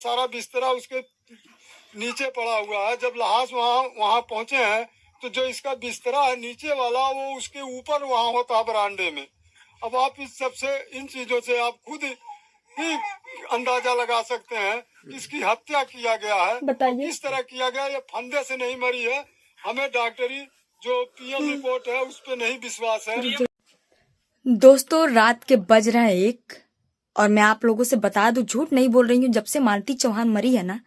सारा बिस्तरा उसके नीचे पड़ा हुआ है। जब लहास वहाँ पहुंचे हैं तो जो इसका बिस्तरा है नीचे वाला वो उसके ऊपर वहाँ होता है बरामदे में। अब आप इस सबसे इन चीजों से आप खुद ही अंदाजा लगा सकते हैं कि इसकी हत्या किया गया है। किस तरह किया गया, ये फंदे से नहीं मरी है। हमें डॉक्टरी जो पीएम रिपोर्ट है उस पर नहीं विश्वास है। दोस्तों रात के बज रहे हैं 1 और मैं आप लोगों से बता दूं, झूठ नहीं बोल रही हूँ। जब से मालती चौहान मरी है ना,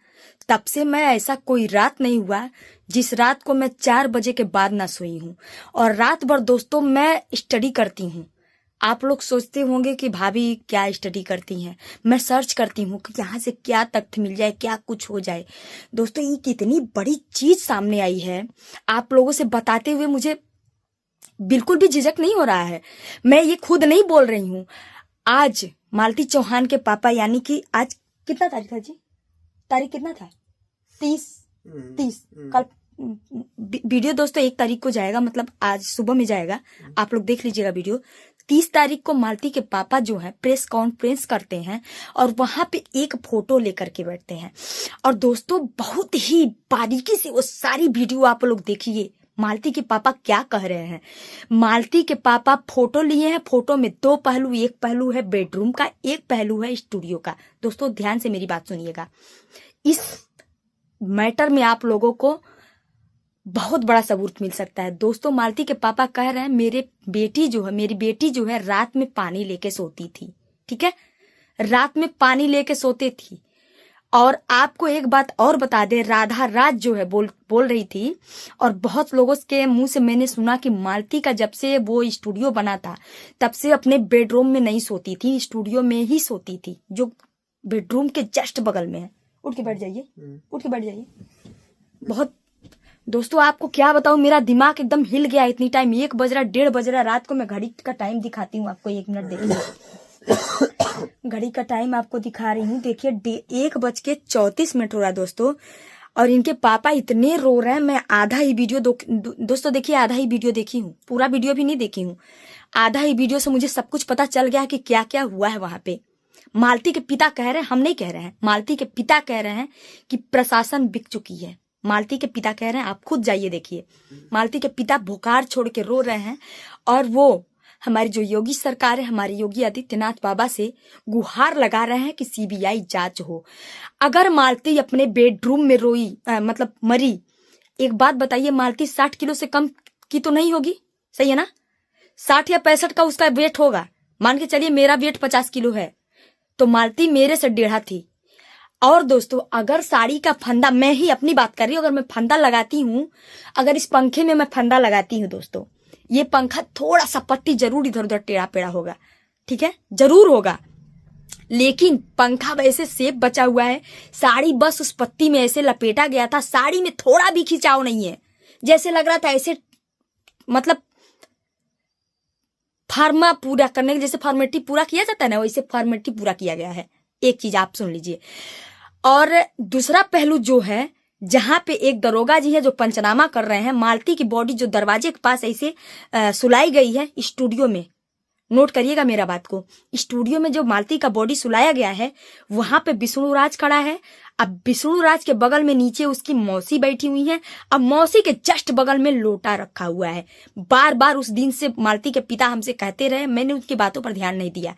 तब से मैं ऐसा कोई रात नहीं हुआ जिस रात को मैं 4 बजे के बाद ना सोई हूँ। और रात भर दोस्तों मैं स्टडी करती हूँ। आप लोग सोचते होंगे कि भाभी क्या स्टडी करती हैं। मैं सर्च करती हूँ कि यहाँ से क्या तथ्य मिल जाए, क्या कुछ हो जाए। दोस्तों ये कितनी बड़ी चीज सामने आई है, आप लोगों से बताते हुए मुझे बिल्कुल भी झिझक नहीं हो रहा है। मैं ये खुद नहीं बोल रही हूँ। आज मालती चौहान के पापा, यानी कि आज कितना तारीख था जी? तारीख कितना था? 30 कल वीडियो दोस्तों 1 तारीख को जाएगा, मतलब आज सुबह में जाएगा। आप लोग देख लीजिएगा वीडियो। 30 तारीख को मालती के पापा जो है प्रेस कॉन्फ्रेंस करते हैं और वहां पे एक फोटो लेकर के बैठते हैं। और दोस्तों बहुत ही बारीकी से वो सारी वीडियो आप लोग देखिए। मालती के पापा क्या कह रहे हैं। मालती के पापा फोटो लिए हैं। फोटो में 2 पहलू, एक पहलू है बेडरूम का, एक पहलू है स्टूडियो का। दोस्तों ध्यान से मेरी बात सुनिएगा। इस मैटर में आप लोगों को बहुत बड़ा सबूत मिल सकता है। दोस्तों मालती के पापा कह रहे हैं मेरी बेटी जो है रात में पानी लेके सोती थी। ठीक है, रात में पानी लेके सोते थी। और आपको एक बात और बता दे, राधा राज जो है बोल रही थी, और बहुत लोगों के मुंह से मैंने सुना कि मालती का जब से वो स्टूडियो बना था तब से अपने बेडरूम में नहीं सोती थी, स्टूडियो में ही सोती थी, जो बेडरूम के जस्ट बगल में है। उठ के बैठ जाइए, उठ के बैठ जाइए। बहुत दोस्तों आपको क्या बताऊं, मेरा दिमाग एकदम हिल गया। इतनी टाइम 1 बज रहा, 1:30 बज रहा रात को। मैं घड़ी का टाइम दिखाती हूँ आपको, 1 मिनट देखिए। घड़ी का टाइम आपको दिखा रही हूँ, देखिए 1:34 हो रहा है दोस्तों। और इनके पापा इतने रो रहे हैं। मैं आधा ही वीडियो दोस्तों देखिए, आधा ही वीडियो देखी हूँ, पूरा वीडियो भी नहीं देखी हूँ। आधा ही वीडियो से मुझे सब कुछ पता चल गया कि क्या क्या हुआ है वहां पे। मालती के पिता कह रहे हैं, हम नहीं कह रहे हैं, मालती के पिता कह रहे हैं कि प्रशासन बिक चुकी है। मालती के पिता कह रहे हैं, आप खुद जाइए देखिए। मालती के पिता भुकार छोड़ के रो रहे हैं। और वो हमारी जो योगी सरकार है, हमारे योगी आदित्यनाथ बाबा से गुहार लगा रहे हैं कि सीबीआई जांच हो। अगर मालती अपने बेडरूम में रोई मतलब मरी, एक बात बताइए, मालती 60 किलो से कम की तो नहीं होगी, सही है ना? 60 या 65 का उसका वेट होगा। मान के चलिए मेरा वेट 50 किलो है, तो मालती मेरे से 1.5 थी। और दोस्तों अगर साड़ी का फंदा, मैं ही अपनी बात कर रही हूँ, अगर मैं फंदा लगाती हूँ, अगर इस पंखे में मैं फंदा लगाती हूँ दोस्तों, ये पंखा थोड़ा सा पट्टी जरूर इधर उधर टेढ़ा पेढ़ा होगा, ठीक है, जरूर होगा, लेकिन पंखा वैसे सेफ बचा हुआ है। साड़ी बस उस पत्ती में ऐसे लपेटा गया था, साड़ी में थोड़ा भी खिंचाव नहीं है। जैसे लग रहा था ऐसे, मतलब फार्मा पूरा करने के जैसे फॉर्मेलिटी पूरा किया जाता है ना, वैसे फॉर्मेलिटी पूरा किया गया है। एक चीज आप सुन लीजिए। और दूसरा पहलू जो है, जहां पे एक दरोगा जी है जो पंचनामा कर रहे हैं, मालती की बॉडी जो दरवाजे के पास ऐसे सुलाई गई है स्टूडियो में, नोट करिएगा मेरा बात को, स्टूडियो में जो मालती का बॉडी सुलाया गया है वहां पे विष्णु राज खड़ा है। अब विष्णु राज के बगल में नीचे उसकी मौसी बैठी हुई है। अब मौसी के जस्ट बगल में लोटा रखा हुआ है। बार बार उस दिन से मालती के पिता हमसे कहते रहे, मैंने उनकी बातों पर ध्यान नहीं दिया।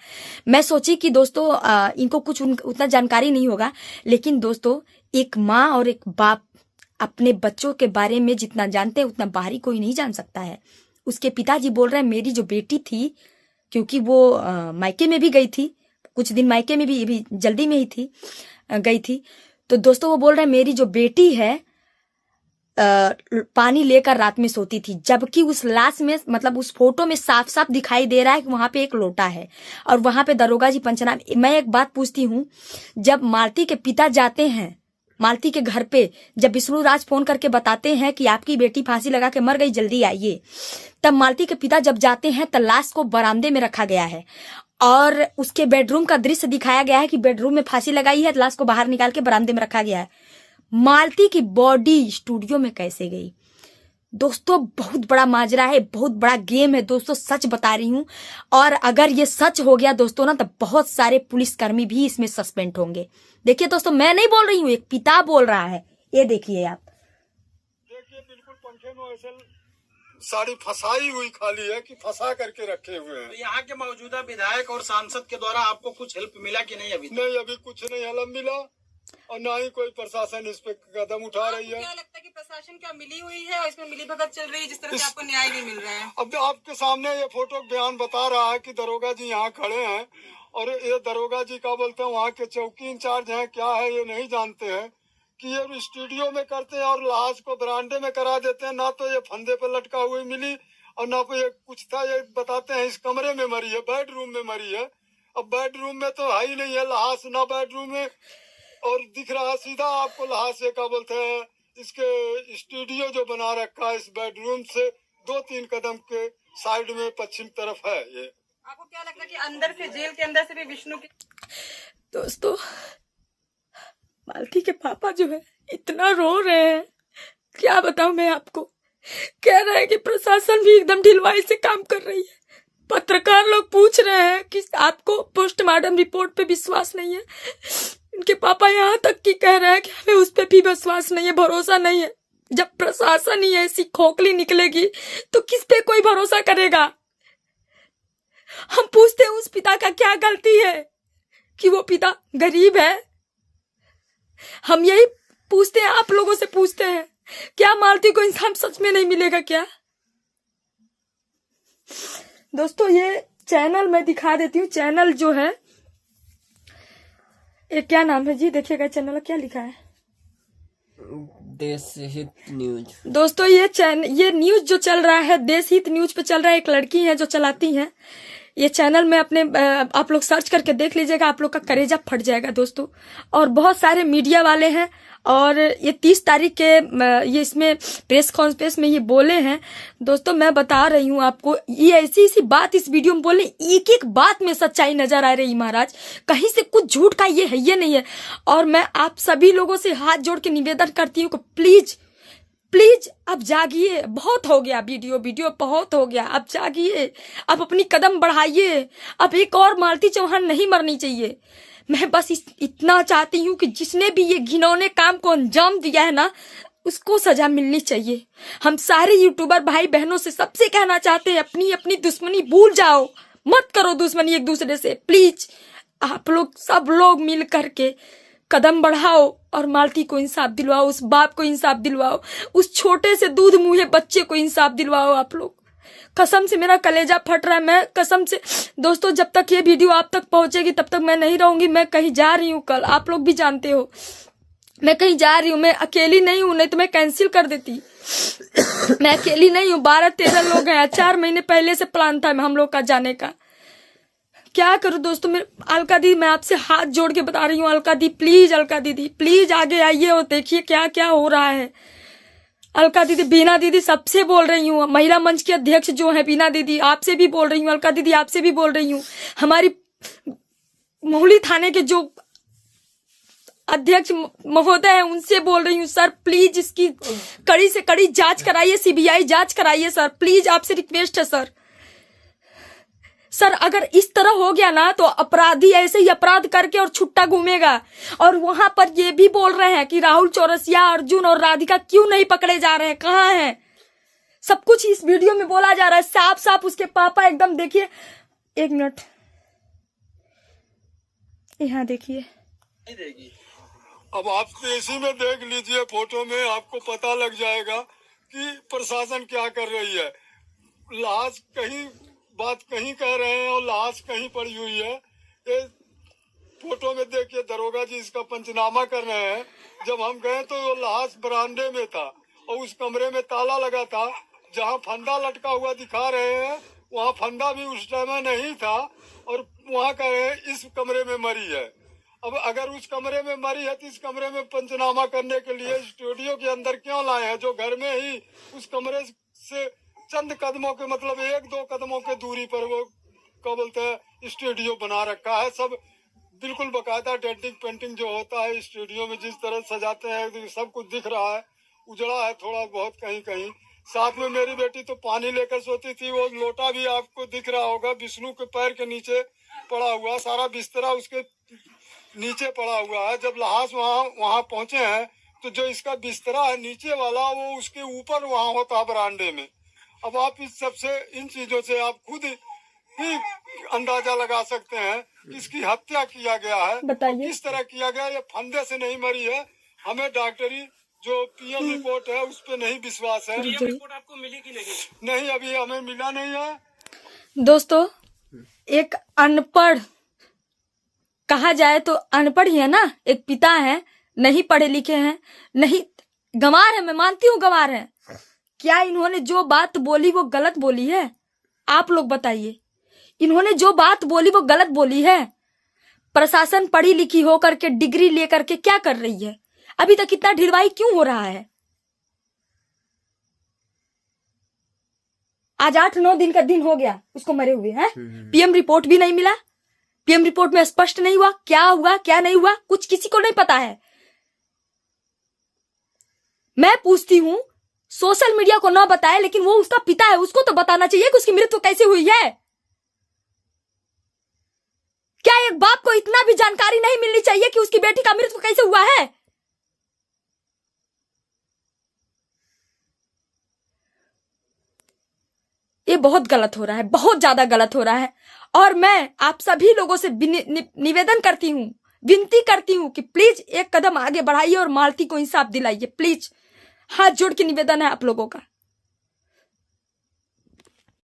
मैं सोची कि दोस्तों इनको कुछ उतना जानकारी नहीं होगा, लेकिन दोस्तों एक माँ और एक बाप अपने बच्चों के बारे में जितना जानते हैं उतना बाहरी कोई नहीं जान सकता है। उसके पिताजी बोल रहे हैं मेरी जो बेटी थी, क्योंकि वो मायके में भी गई थी, कुछ दिन मायके में भी जल्दी में ही थी, गई थी, तो दोस्तों वो बोल रहे हैं मेरी जो बेटी है पानी लेकर रात में सोती थी, जबकि उस लाश में, मतलब उस फोटो में साफ साफ दिखाई दे रहा है कि वहां पे एक लोटा है और वहां पे दरोगा जी पंचनामा। मैं एक बात पूछती हूँ, जब मालती के पिता जाते हैं मालती के घर पे, जब विष्णु राज फोन करके बताते हैं कि आपकी बेटी फांसी लगा के मर गई, जल्दी आइए, तब मालती के पिता जब जाते हैं तो लाश को बरामदे में रखा गया है और उसके बेडरूम का दृश्य दिखाया गया है कि बेडरूम में फांसी लगाई है, लाश को बाहर निकाल के बरामदे में रखा गया है। मालती की बॉडी स्टूडियो में कैसे गई? दोस्तों बहुत बड़ा माजरा है, बहुत बड़ा गेम है दोस्तों, सच बता रही हूं। और अगर ये सच हो गया दोस्तों ना, तो बहुत सारे पुलिसकर्मी भी इसमें सस्पेंड होंगे। देखिए दोस्तों, मैं नहीं बोल रही हूं, एक पिता बोल रहा है। ये देखिए आप, देखिए बिल्कुल पंखे में ऐसे साड़ी फंसाई हुई खाली है कि फंसा करके रखे हुए हैं। तो यहाँ के मौजूदा विधायक और सांसद के द्वारा आपको कुछ हेल्प मिला कि नहीं अभी? नहीं, अभी कुछ नहीं हेल्प मिला और ना ही कोई प्रशासन इस पे कदम उठा रही है। क्या लगता है कि प्रशासन क्या मिली हुई है और इसमें मिली भगत चल रही है, जिस तरह से आपको न्याय नहीं मिल रहा है? अब आपके सामने ये फोटो बयान बता रहा है कि दरोगा जी यहाँ खड़े हैं और ये दरोगा जी का बोलते हैं वहाँ के चौकी इंचार्ज हैं, क्या है ये नहीं जानते हैं कि ये स्टूडियो में करते हैं और लाश को बरामदे में करा देते हैं। ना तो ये फंदे पे लटका हुई मिली और ना ये कुछ था। ये बताते हैं इस कमरे में मरी है, बेडरूम में मरी है। अब बेडरूम में तो है ही नहीं है लाश, ना बेडरूम में और दिख रहा है सीधा आपको लाश। क्या बोलते हैं, इसके स्टूडियो जो बना रखा है इस बेडरूम से 2-3 कदम के साइड में पश्चिम तरफ है। ये आपको क्या लगता है कि अंदर से, जेल के अंदर से भी विष्णु की? दोस्तों मालती के पापा जो है इतना रो रहे हैं, क्या बताऊं मैं आपको। कह रहे हैं कि प्रशासन भी एकदम ढिलवाई से काम कर रही है। पत्रकार लोग पूछ रहे हैं कि आपको पोस्टमार्टम रिपोर्ट पे विश्वास नहीं है। इनके पापा यहाँ तक कि कह रहे हैं कि हमें उस पे भी विश्वास नहीं है, भरोसा नहीं है। जब प्रशासन ही ऐसी खोखली निकलेगी तो किस पे कोई भरोसा करेगा। हम पूछते हैं उस पिता का क्या गलती है कि वो पिता गरीब है। हम यही पूछते हैं, आप लोगों से पूछते हैं, क्या मालती को इंसान सच में नहीं मिलेगा क्या? दोस्तों ये चैनल मैं दिखा देती हूँ। चैनल जो है, ये क्या नाम है जी, देखिएगा चैनल क्या लिखा है, देश हित न्यूज। दोस्तों ये न्यूज जो चल रहा है देश हित न्यूज पे चल रहा है। एक लड़की है जो चलाती हैं ये चैनल में। अपने आप लोग सर्च करके देख लीजिएगा, आप लोग का कलेजा फट जाएगा दोस्तों। और बहुत सारे मीडिया वाले हैं और ये 30 तारीख के ये इसमें प्रेस कॉन्फ्रेंस में ये बोले हैं। दोस्तों मैं बता रही हूँ आपको, ये ऐसी बात इस वीडियो में बोले, एक एक बात में सच्चाई नजर आ रही महाराज। कहीं से कुछ झूठ का ये है ये नहीं है। और मैं आप सभी लोगों से हाथ जोड़ के निवेदन करती हूँ कि प्लीज प्लीज अब जागिए, बहुत हो गया वीडियो बहुत हो गया। अब जागिए, अब अपनी कदम बढ़ाइए। अब एक और मालती चौहान नहीं मरनी चाहिए। मैं बस इतना चाहती हूँ कि जिसने भी ये घिनौने काम को अंजाम दिया है ना, उसको सजा मिलनी चाहिए। हम सारे यूट्यूबर भाई बहनों से सबसे कहना चाहते हैं, अपनी अपनी दुश्मनी भूल जाओ, मत करो दुश्मनी एक दूसरे से। प्लीज आप लोग सब लोग मिल करके कदम बढ़ाओ और मालती को इंसाफ दिलवाओ, उस बाप को इंसाफ दिलवाओ, उस छोटे से दूध मुँहे बच्चे को इंसाफ दिलवाओ। आप लोग, कसम से मेरा कलेजा फट रहा है। मैं कसम से दोस्तों, जब तक ये वीडियो आप तक पहुंचेगी तब तक मैं नहीं रहूंगी। मैं कहीं जा रही हूँ कल, आप लोग भी जानते हो मैं कहीं जा रही हूँ। मैं अकेली नहीं हूँ, नहीं तो मैं कैंसिल कर देती। मैं अकेली नहीं हूँ, 12-13 लोग हैं। 4 महीने पहले से प्लान था हम लोग का जाने का। क्या करूं दोस्तों। मेरे अलका दीदी, मैं आपसे हाथ जोड़ के बता रही हूँ, अलका दी प्लीज, अलका दीदी प्लीज आगे आइए और देखिए क्या क्या हो रहा है। अलका दीदी, बीना दीदी, सबसे बोल रही हूँ। महिला मंच की अध्यक्ष जो है बीना दीदी, आपसे भी बोल रही हूँ। अलका दीदी आपसे भी बोल रही हूँ। हमारी मोहली थाने के जो अध्यक्ष महोदय है उनसे बोल रही हूँ, सर प्लीज इसकी कड़ी से कड़ी जांच कराइए, सीबीआई जांच कराइए सर, प्लीज आपसे रिक्वेस्ट है सर। सर अगर इस तरह हो गया ना तो अपराधी ऐसे ही अपराध करके और छुट्टा घूमेगा। और वहां पर ये भी बोल रहे हैं कि राहुल चौरसिया, अर्जुन और राधिका क्यों नहीं पकड़े जा रहे हैं, कहाँ हैं? सब कुछ इस वीडियो में बोला जा रहा है साफ साफ। उसके पापा एकदम, देखिए 1 मिनट, यहाँ देखिए। अब आप इसी में देख लीजिए, फोटो में आपको पता लग जाएगा कि प्रशासन क्या कर रही है। लाश कहीं, बात कहीं कह रहे हैं और लाश कहीं पड़ी हुई है। ये फोटो में देखिए, दरोगा जी इसका पंचनामा कर रहे हैं। जब हम गए तो वो लाश बरामदे में था और उस कमरे में ताला लगा था। जहां फंदा लटका हुआ दिखा रहे हैं वहां फंदा भी उस टाइम में नहीं था और वहां कह रहे हैं इस कमरे में मरी है। अब अगर उस कमरे में मरी है तो इस कमरे में पंचनामा करने के लिए स्टूडियो के अंदर क्यों लाए हैं, जो घर में ही उस कमरे से चंद कदमों के, मतलब 1-2 कदमों के दूरी पर वो क्या बोलते हैं स्टूडियो बना रखा है। सब बिल्कुल बकायदा डेंटिंग पेंटिंग जो होता है स्टूडियो में जिस तरह सजाते हैं, सब कुछ दिख रहा है। उजड़ा है थोड़ा बहुत कहीं कहीं, साथ में मेरी बेटी तो पानी लेकर सोती थी। वो लोटा भी आपको दिख रहा होगा, विष्णु के पैर के नीचे पड़ा हुआ, सारा बिस्तरा उसके नीचे पड़ा हुआ है। जब लहास वहाँ पहुंचे हैं तो जो इसका बिस्तरा है नीचे वाला, वो उसके ऊपर वहाँ होता है बरामदे में। अब आप इस सबसे, इन चीजों से आप खुद ही अंदाजा लगा सकते हैं कि इसकी हत्या किया गया है। बताइए। किस तरह किया गया, ये फंदे से नहीं मरी है। हमें डॉक्टरी जो पीएम रिपोर्ट है उस पर नहीं विश्वास है। पीएम रिपोर्ट आपको मिली कि नहीं? नहीं, अभी हमें मिला नहीं है। दोस्तों, एक अनपढ़, कहा जाए तो अनपढ़ ही है ना, एक पिता है, नहीं पढ़े लिखे हैं, नहीं, गंवार है, मैं मानती हूँ गंवार है। क्या इन्होंने जो बात बोली वो गलत बोली है? आप लोग बताइए, इन्होंने जो बात बोली वो गलत बोली है? प्रशासन पढ़ी लिखी होकर के, डिग्री लेकर के क्या कर रही है? अभी तक इतना ढिलवाई क्यों हो रहा है? आज 8-9 दिन का दिन हो गया उसको मरे हुए हैं। पीएम रिपोर्ट भी नहीं मिला। पीएम रिपोर्ट में स्पष्ट नहीं हुआ क्या हुआ क्या नहीं हुआ, कुछ किसी को नहीं पता है। मैं पूछती हूं, सोशल मीडिया को ना बताए, लेकिन वो उसका पिता है, उसको तो बताना चाहिए कि उसकी मृत्यु कैसे हुई है। क्या एक बाप को इतना भी जानकारी नहीं मिलनी चाहिए कि उसकी बेटी का मृत्यु कैसे हुआ है? ये बहुत गलत हो रहा है, बहुत ज्यादा गलत हो रहा है। और मैं आप सभी लोगों से निवेदन करती हूँ, विनती करती हूँ कि प्लीज एक कदम आगे बढ़ाइए और मालती को इंसाफ दिलाइए। प्लीज, हाथ जोड़ के निवेदन है आप लोगों का।